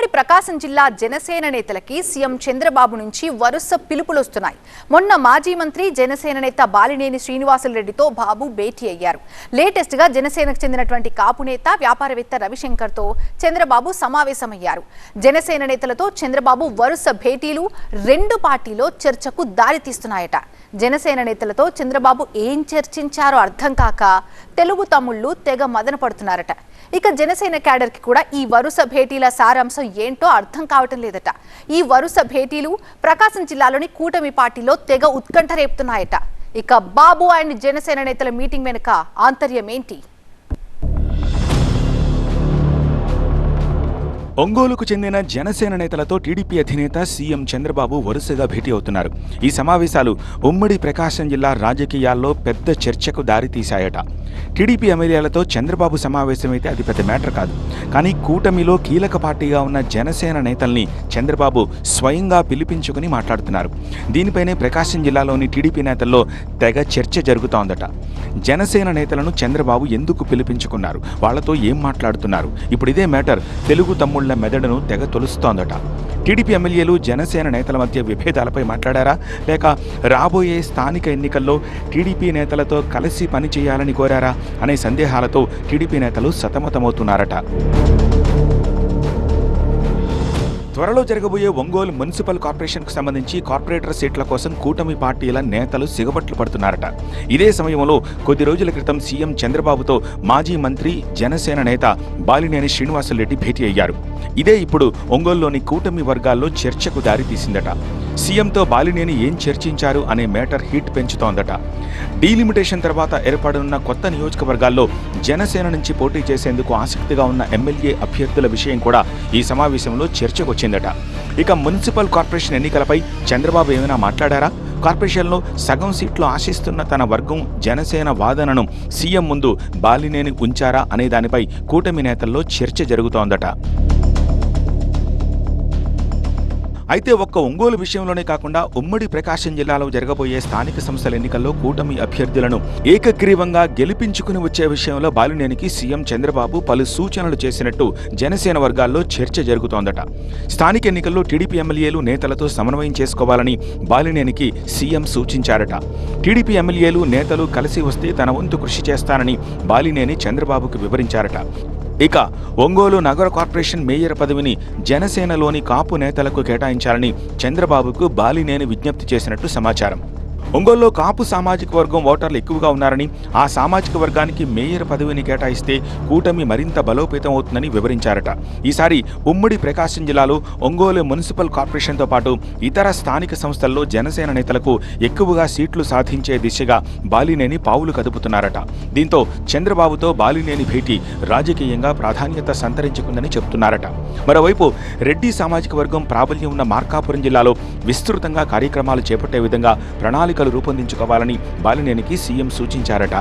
ఉమ్మడి ప్రకాశం జిల్లా జనసేన నేతలకి సీఎం చంద్రబాబు నుంచి వరుస పిలుపులు వస్తున్నాయి. మొన్న మాజీ మంత్రి జనసేన నేత బాలినేని శ్రీనివాసులరెడ్డితో బాబు భేటీ అయ్యారు. లేటెస్ట్ గా జనసేనకు చెందినటువంటి కాపు నేత వ్యాపారవేత్త రవిశంకర్ తో చంద్రబాబు సమావేశమయ్యారు. జనసేన నేతలతో చంద్రబాబు వరుస భేటీలు రెండు పార్టీలో చర్చకు దారి తీస్తున్నాయట. జనసేన నేతలతో చంద్రబాబు ఏం చర్చించారో అర్థం కాక తెలుగు తమ్ముళ్లు తెగ మదన పడుతున్నారట. ఇక జనసేన క్యాడర్ కి కూడా ఈ వరుస భేటీల సారాంశం ఏంటో అర్థం కావటం లేదట. ఈ వరుస భేటీలు ప్రకాశం జిల్లాలోని కూటమి పార్టీలో తెగ ఉత్కంఠ రేపుతున్నాయట. ఇక బాబు అండ్ జనసేన నేతల మీటింగ్ వెనుక ఆంతర్యం ఏంటి? ఒంగోలుకు చెందిన జనసేన నేతలతో టీడీపీ అధినేత సీఎం చంద్రబాబు వరుసగా భేటీ అవుతున్నారు. ఈ సమావేశాలు ఉమ్మడి ప్రకాశం జిల్లా రాజకీయాల్లో పెద్ద చర్చకు దారితీశాయట. టీడీపీ ఎమ్మెల్యేలతో చంద్రబాబు సమావేశమైతే అది పెద్ద మ్యాటర్ కాదు. కానీ కూటమిలో కీలక పార్టీగా ఉన్న జనసేన నేతల్ని చంద్రబాబు స్వయంగా పిలిపించుకుని మాట్లాడుతున్నారు. దీనిపైనే ప్రకాశం జిల్లాలోని టీడీపీ నేతల్లో తెగ చర్చ జరుగుతోందట. జనసేన నేతలను చంద్రబాబు ఎందుకు పిలిపించుకున్నారు, వాళ్లతో ఏం మాట్లాడుతున్నారు? ఇప్పుడు ఇదే మ్యాటర్ తెలుగు తమ్ముళ్ల మెదడును తెగ తొలుస్తోందట. టీడీపీ ఎమ్మెల్యేలు జనసేన నేతల మధ్య విభేదాలపై మాట్లాడారా, లేక రాబోయే స్థానిక ఎన్నికల్లో టీడీపీ నేతలతో కలిసి పనిచేయాలని కోరారా అనే సందేహాలతో టీడీపీ నేతలు సతమతమవుతున్నారట. త్వరలో జరగబోయే ఒంగోలు మున్సిపల్ కార్పొరేషన్కు సంబంధించి కార్పొరేటర్ సీట్ల కోసం కూటమి పార్టీల నేతలు సిగబట్లు పడుతున్నారట. ఇదే సమయంలో కొద్ది రోజుల క్రితం సీఎం చంద్రబాబుతో మాజీ మంత్రి జనసేన నేత బాలినేని శ్రీనివాసులరెడ్డి భేటీ అయ్యారు. ఇదే ఇప్పుడు ఒంగోలులోని కూటమి వర్గాల్లో చర్చకు దారితీసిందట. సీఎంతో బాలినేని ఏం చర్చించారు అనే మేటర్ హీట్ పెంచుతోందట. డీలిమిటేషన్ తర్వాత ఏర్పడనున్న కొత్త నియోజకవర్గాల్లో జనసేన నుంచి పోటీ చేసేందుకు ఆసక్తిగా ఉన్న ఎమ్మెల్యే అభ్యర్థుల విషయం కూడా ఈ సమావేశంలో చర్చకు వచ్చిందట. ఇక మున్సిపల్ కార్పొరేషన్ ఎన్నికలపై చంద్రబాబు ఏమైనా మాట్లాడారా? కార్పొరేషన్లో సగం సీట్లు ఆశిస్తున్న తన వర్గం జనసేన వాదనను సీఎం ముందు బాలినేని ఉంచారా అనే దానిపై కూటమి నేతల్లో చర్చ జరుగుతోందట. అయితే ఒక్క ఒంగోలు విషయంలోనే కాకుండా ఉమ్మడి ప్రకాశం జిల్లాలో జరగబోయే స్థానిక సంస్థల ఎన్నికల్లో కూటమి అభ్యర్థులను ఏకగ్రీవంగా గెలిపించుకుని వచ్చే విషయంలో బాలినేనికి సీఎం చంద్రబాబు పలు సూచనలు చేసినట్టు జనసేన వర్గాల్లో చర్చ జరుగుతోందట. స్థానిక ఎన్నికల్లో టీడీపీ ఎమ్మెల్యేలు నేతలతో సమన్వయం చేసుకోవాలని బాలినేనికి సీఎం సూచించారట. టీడీపీ ఎమ్మెల్యేలు నేతలు కలిసి వస్తే తన వంతు కృషి చేస్తానని బాలినేని చంద్రబాబుకు వివరించారట. ఇక ఒంగోలు నగర కార్పొరేషన్ మేయర్ పదవిని జనసేనలోని కాపు నేతలకు కేటాయించాలని చంద్రబాబుకు బాలినేని విజ్ఞప్తి చేసినట్టు సమాచారం. ఒంగోలులో కాపు సామాజిక వర్గం ఓటర్లు ఎక్కువగా ఉన్నారని, ఆ సామాజిక వర్గానికి మేయర్ పదవిని కేటాయిస్తే కూటమి మరింత బలోపేతం అవుతుందని వివరించారట. ఈసారి ఉమ్మడి ప్రకాశం జిల్లాలో ఒంగోలు మున్సిపల్ కార్పొరేషన్తో పాటు ఇతర స్థానిక సంస్థల్లో జనసేన నేతలకు ఎక్కువగా సీట్లు సాధించే దిశగా బాలినేని పావులు కదుపుతున్నారట. దీంతో చంద్రబాబుతో బాలినేని భేటీ రాజకీయంగా ప్రాధాన్యత సంతరించుకుందని చెబుతున్నారట. మరోవైపు రెడ్డి సామాజిక వర్గం ప్రాబల్యం ఉన్న మార్కాపురం జిల్లాలో విస్తృతంగా కార్యక్రమాలు చేపట్టే విధంగా ప్రణాళికలు రూపొందించుకోవాలని బాలినేనికి సీఎం సూచించారట.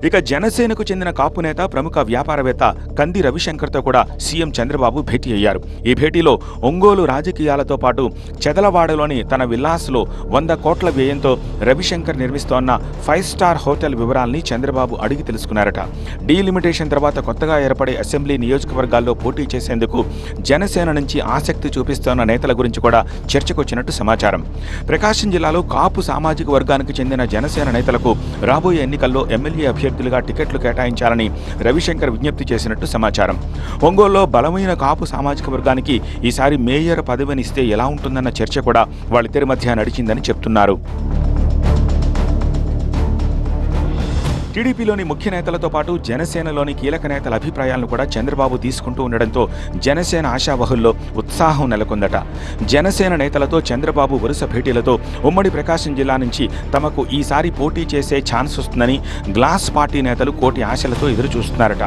ఇక జనసేనకు చెందిన కాపు నేత ప్రముఖ వ్యాపారవేత్త కంది రవిశంకర్తో కూడా సీఎం చంద్రబాబు భేటీ అయ్యారు. ఈ భేటీలో ఒంగోలు రాజకీయాలతో పాటు చెదలవాడలోని తన విల్లాస్లో 100 కోట్ల వ్యయంతో రవిశంకర్ నిర్మిస్తోన్న 5 స్టార్ హోటల్ వివరాల్ని చంద్రబాబు అడిగి తెలుసుకున్నారట. డీలిమిటేషన్ తర్వాత కొత్తగా ఏర్పడే అసెంబ్లీ నియోజకవర్గాల్లో పోటీ చేసేందుకు జనసేన నుంచి ఆసక్తి చూపిస్తోన్న నేతల గురించి కూడా చర్చకొచ్చినట్టు సమాచారం. ప్రకాశం జిల్లాలో కాపు సామాజిక వర్గానికి చెందిన జనసేన నేతలకు రాబోయే ఎన్నికల్లో ఎమ్మెల్యే అభ్యర్థులుగా టికెట్లు కేటాయించాలని రవిశంకర్ విజ్ఞప్తి చేసినట్టు సమాచారం. ఒంగోలులో బలమైన కాపు సామాజిక వర్గానికి ఈసారి మేయర్ పదవినిస్తే ఎలా ఉంటుందన్న చర్చ కూడా వాళ్ళిద్దరి మధ్య నడిచిందని చెప్తున్నారు. టీడీపీలోని ముఖ్య నేతలతో పాటు జనసేనలోని కీలక నేతల అభిప్రాయాలను కూడా చంద్రబాబు తీసుకుంటూ ఉండడంతో జనసేన ఆశావహుల్లో ఉత్సాహం నెలకొందట. జనసేన నేతలతో చంద్రబాబు వరుస భేటీలతో ఉమ్మడి ప్రకాశం జిల్లా నుంచి తమకు ఈసారి పోటీ చేసే ఛాన్స్ వస్తుందని గ్లాస్ పార్టీ నేతలు కోటి ఆశలతో ఎదురు చూస్తున్నారట.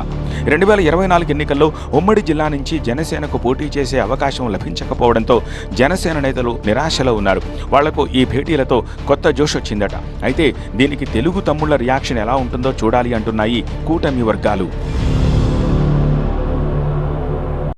2024 ఎన్నికల్లో ఉమ్మడి జిల్లా నుంచి జనసేనకు పోటీ చేసే అవకాశం లభించకపోవడంతో జనసేన నేతలు నిరాశలో ఉన్నారు. వాళ్లకు ఈ భేటీలతో కొత్త జోష్ వచ్చిందట. అయితే దీనికి తెలుగు తమ్ముళ్ల రియాక్షన్ ఎలా ఉంటుందో చూడాలి అంటున్నాయి కూటమి వర్గాలు.